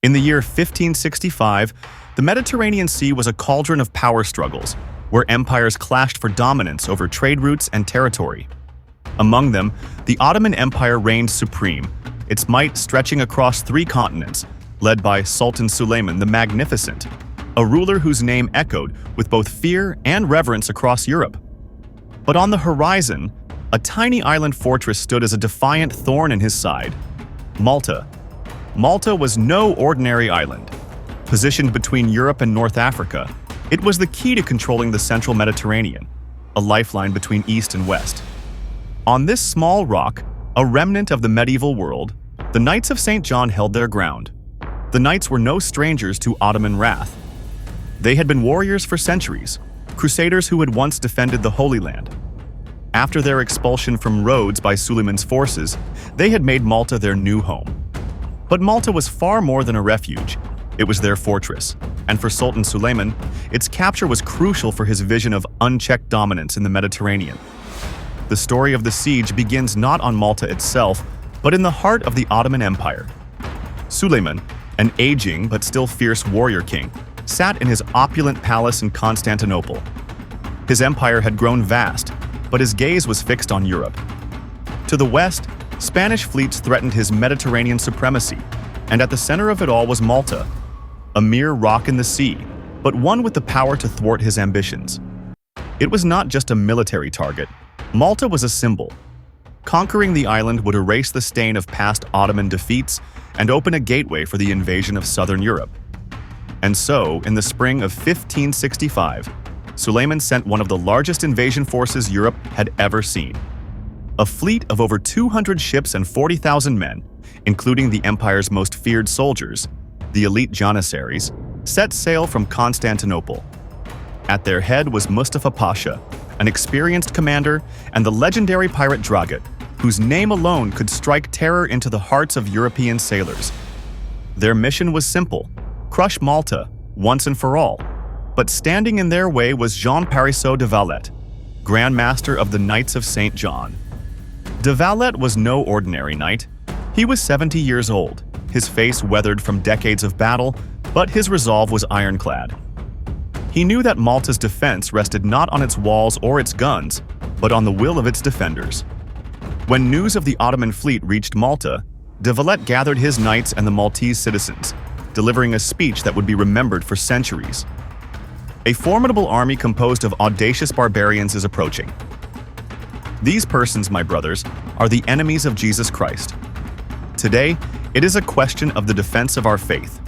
In the year 1565, the Mediterranean Sea was a cauldron of power struggles, where empires clashed for dominance over trade routes and territory. Among them, the Ottoman Empire reigned supreme, its might stretching across 3 continents, led by Sultan Suleiman the Magnificent, a ruler whose name echoed with both fear and reverence across Europe. But on the horizon, a tiny island fortress stood as a defiant thorn in his side: Malta. Malta was no ordinary island. Positioned between Europe and North Africa, it was the key to controlling the central Mediterranean, a lifeline between East and West. On this small rock, a remnant of the medieval world, the Knights of St. John held their ground. The knights were no strangers to Ottoman wrath. They had been warriors for centuries, crusaders who had once defended the Holy Land. After their expulsion from Rhodes by Suleiman's forces, they had made Malta their new home. But Malta was far more than a refuge. It was their fortress, and for Sultan Suleiman, its capture was crucial for his vision of unchecked dominance in the Mediterranean. The story of the siege begins not on Malta itself, but in the heart of the Ottoman Empire. Suleiman, an aging but still fierce warrior king, sat in his opulent palace in Constantinople. His empire had grown vast, but his gaze was fixed on Europe. To the west, Spanish fleets threatened his Mediterranean supremacy, and at the center of it all was Malta, a mere rock in the sea, but one with the power to thwart his ambitions. It was not just a military target. Malta was a symbol. Conquering the island would erase the stain of past Ottoman defeats and open a gateway for the invasion of southern Europe. And so, in the spring of 1565, Suleiman sent one of the largest invasion forces Europe had ever seen. A fleet of over 200 ships and 40,000 men, including the empire's most feared soldiers, the elite janissaries, set sail from Constantinople. At their head was Mustafa Pasha, an experienced commander, and the legendary pirate Dragut, whose name alone could strike terror into the hearts of European sailors. Their mission was simple: crush Malta, once and for all. But standing in their way was Jean Parisot de Valette, Grand Master of the Knights of St. John. De Valette was no ordinary knight. He was 70 years old, his face weathered from decades of battle, but his resolve was ironclad. He knew that Malta's defense rested not on its walls or its guns, but on the will of its defenders. When news of the Ottoman fleet reached Malta, de Valette gathered his knights and the Maltese citizens, delivering a speech that would be remembered for centuries. A formidable army composed of audacious barbarians is approaching. These persons, my brothers, are the enemies of Jesus Christ. Today, it is a question of the defense of our faith.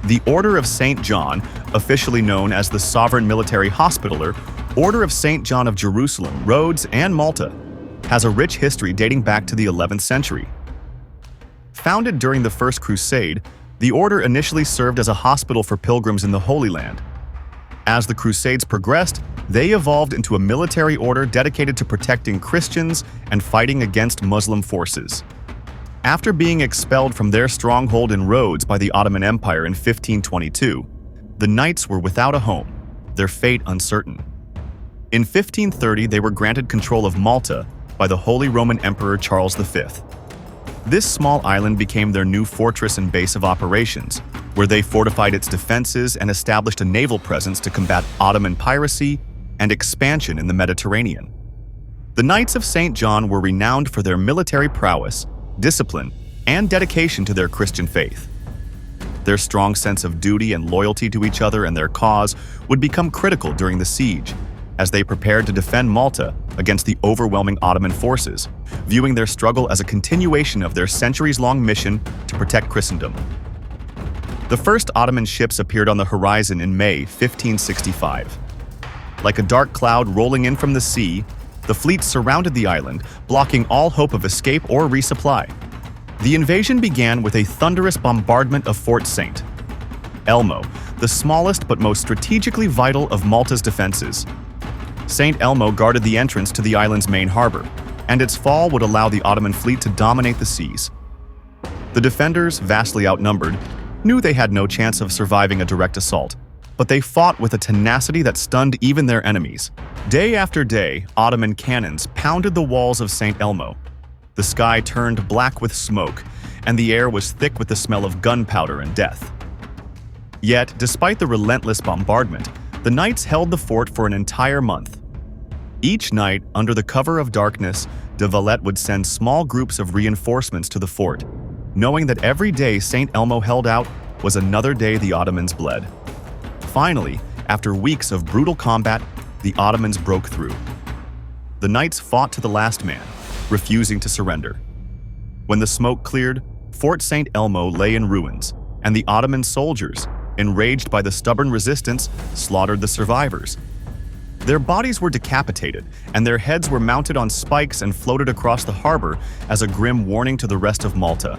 The Order of St. John, officially known as the Sovereign Military Hospitaller, Order of St. John of Jerusalem, Rhodes, and Malta, has a rich history dating back to the 11th century. Founded during the First Crusade, the order initially served as a hospital for pilgrims in the Holy Land. As the Crusades progressed, they evolved into a military order dedicated to protecting Christians and fighting against Muslim forces. After being expelled from their stronghold in Rhodes by the Ottoman Empire in 1522, the knights were without a home, their fate uncertain. In 1530, they were granted control of Malta by the Holy Roman Emperor Charles V. This small island became their new fortress and base of operations, where they fortified its defenses and established a naval presence to combat Ottoman piracy and expansion in the Mediterranean. The Knights of St. John were renowned for their military prowess, discipline, and dedication to their Christian faith. Their strong sense of duty and loyalty to each other and their cause would become critical during the siege, as they prepared to defend Malta against the overwhelming Ottoman forces, viewing their struggle as a continuation of their centuries-long mission to protect Christendom. The first Ottoman ships appeared on the horizon in May 1565. Like a dark cloud rolling in from the sea, the fleet surrounded the island, blocking all hope of escape or resupply. The invasion began with a thunderous bombardment of Fort St. Elmo, the smallest but most strategically vital of Malta's defenses. St. Elmo guarded the entrance to the island's main harbor, and its fall would allow the Ottoman fleet to dominate the seas. The defenders, vastly outnumbered, knew they had no chance of surviving a direct assault, but they fought with a tenacity that stunned even their enemies. Day after day, Ottoman cannons pounded the walls of St. Elmo. The sky turned black with smoke, and the air was thick with the smell of gunpowder and death. Yet, despite the relentless bombardment, the knights held the fort for an entire month. Each night, under the cover of darkness, de Valette would send small groups of reinforcements to the fort, knowing that every day St. Elmo held out was another day the Ottomans bled. Finally, after weeks of brutal combat, the Ottomans broke through. The knights fought to the last man, refusing to surrender. When the smoke cleared, Fort St. Elmo lay in ruins, and the Ottoman soldiers, enraged by the stubborn resistance, slaughtered the survivors. Their bodies were decapitated, and their heads were mounted on spikes and floated across the harbor as a grim warning to the rest of Malta.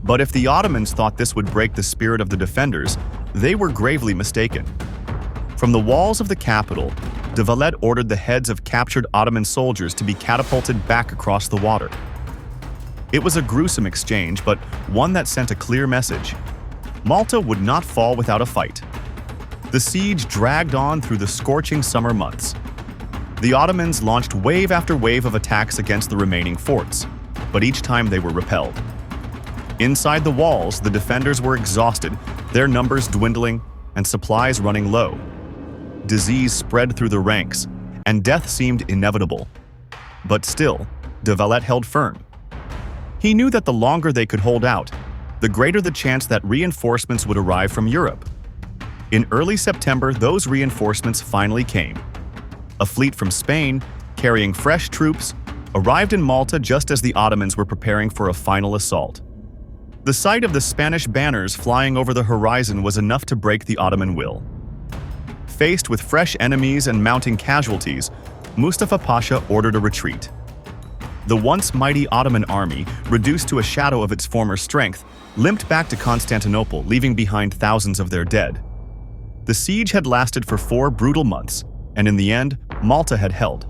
But if the Ottomans thought this would break the spirit of the defenders, they were gravely mistaken. From the walls of the capital, de Valette ordered the heads of captured Ottoman soldiers to be catapulted back across the water. It was a gruesome exchange, but one that sent a clear message. Malta would not fall without a fight. The siege dragged on through the scorching summer months. The Ottomans launched wave after wave of attacks against the remaining forts, but each time they were repelled. Inside the walls, the defenders were exhausted, their numbers dwindling and supplies running low. Disease spread through the ranks, and death seemed inevitable. But still, de Valette held firm. He knew that the longer they could hold out, the greater the chance that reinforcements would arrive from Europe. In early September, those reinforcements finally came. A fleet from Spain, carrying fresh troops, arrived in Malta just as the Ottomans were preparing for a final assault. The sight of the Spanish banners flying over the horizon was enough to break the Ottoman will. Faced with fresh enemies and mounting casualties, Mustafa Pasha ordered a retreat. The once mighty Ottoman army, reduced to a shadow of its former strength, limped back to Constantinople, leaving behind thousands of their dead. The siege had lasted for 4 brutal months, and in the end, Malta had held.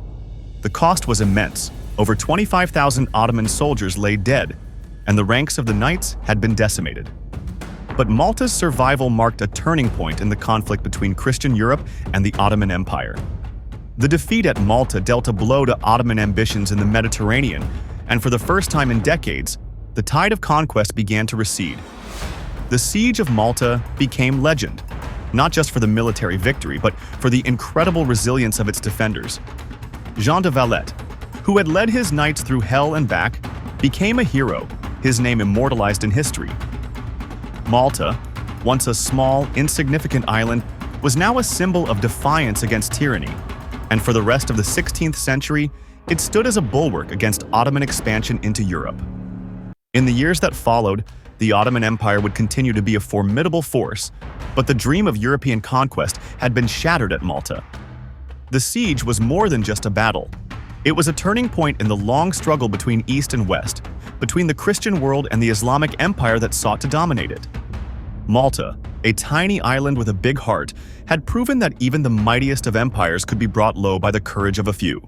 The cost was immense. Over 25,000 Ottoman soldiers lay dead, and the ranks of the knights had been decimated. But Malta's survival marked a turning point in the conflict between Christian Europe and the Ottoman Empire. The defeat at Malta dealt a blow to Ottoman ambitions in the Mediterranean, and for the first time in decades, the tide of conquest began to recede. The Siege of Malta became legend, not just for the military victory, but for the incredible resilience of its defenders. Jean de Valette, who had led his knights through hell and back, became a hero, his name immortalized in history. Malta, once a small, insignificant island, was now a symbol of defiance against tyranny, and for the rest of the 16th century, it stood as a bulwark against Ottoman expansion into Europe. In the years that followed, the Ottoman Empire would continue to be a formidable force, but the dream of European conquest had been shattered at Malta. The siege was more than just a battle. It was a turning point in the long struggle between East and West, between the Christian world and the Islamic Empire that sought to dominate it. Malta, a tiny island with a big heart, had proven that even the mightiest of empires could be brought low by the courage of a few.